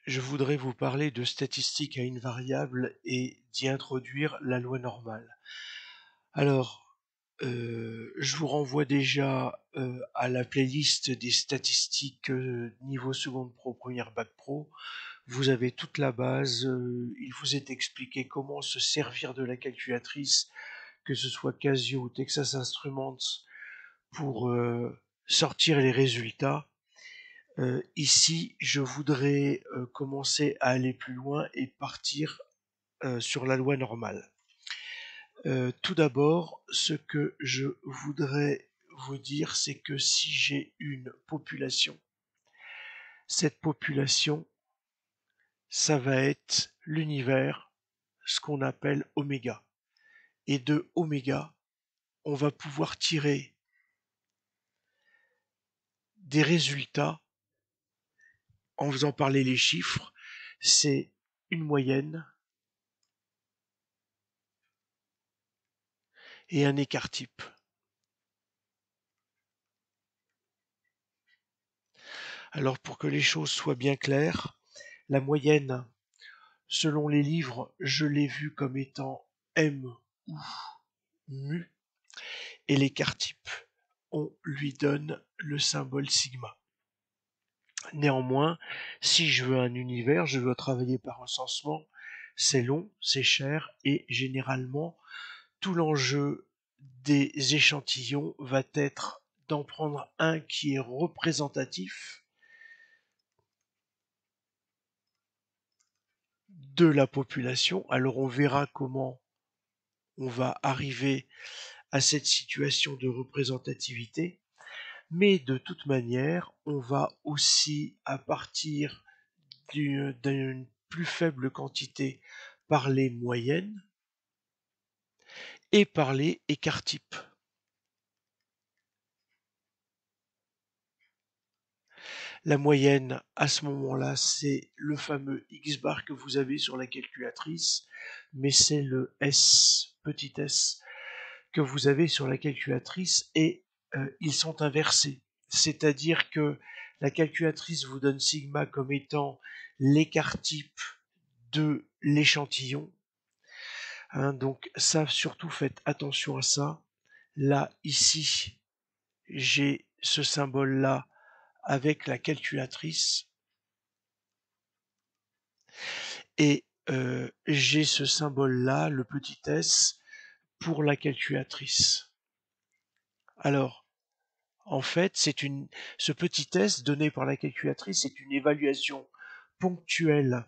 Je voudrais vous parler de statistiques à une variable et d'y introduire la loi normale. Alors, je vous renvoie déjà à la playlist des statistiques niveau seconde pro, première bac pro. Vous avez toute la base, il vous est expliqué comment se servir de la calculatrice, que ce soit Casio ou Texas Instruments, pour sortir les résultats. Ici, je voudrais commencer à aller plus loin et partir sur la loi normale. Tout d'abord, ce que je voudrais vous dire, c'est que si j'ai une population, cette population, ça va être l'univers, ce qu'on appelle oméga. Et de oméga, on va pouvoir tirer des résultats en faisant parler les chiffres. C'est une moyenne et un écart type. Alors pour que les choses soient bien claires, la moyenne, selon les livres, je l'ai vue comme étant M ou mu, et l'écart type, on lui donne le symbole sigma. Néanmoins, si je veux un univers, je dois travailler par recensement, c'est long, c'est cher, et généralement, tout l'enjeu des échantillons va être d'en prendre un qui est représentatif de la population. Alors on verra comment on va arriver à cette situation de représentativité, mais de toute manière, on va aussi, à partir d'une plus faible quantité, parler moyenne et parler écart type. La moyenne, à ce moment-là, c'est le fameux X-bar que vous avez sur la calculatrice, mais c'est le S, petit s, que vous avez sur la calculatrice, et ils sont inversés. C'est-à-dire que la calculatrice vous donne sigma comme étant l'écart type de l'échantillon. Donc ça, surtout faites attention à ça. Là, ici, j'ai ce symbole-là avec la calculatrice, et j'ai ce symbole-là, le petit s, pour la calculatrice. Alors, en fait, ce petit test donné par la calculatrice est une évaluation ponctuelle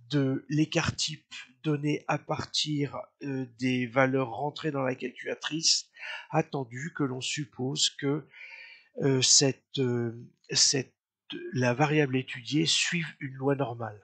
de l'écart type donné à partir des valeurs rentrées dans la calculatrice, attendu que l'on suppose que la variable étudiée suive une loi normale.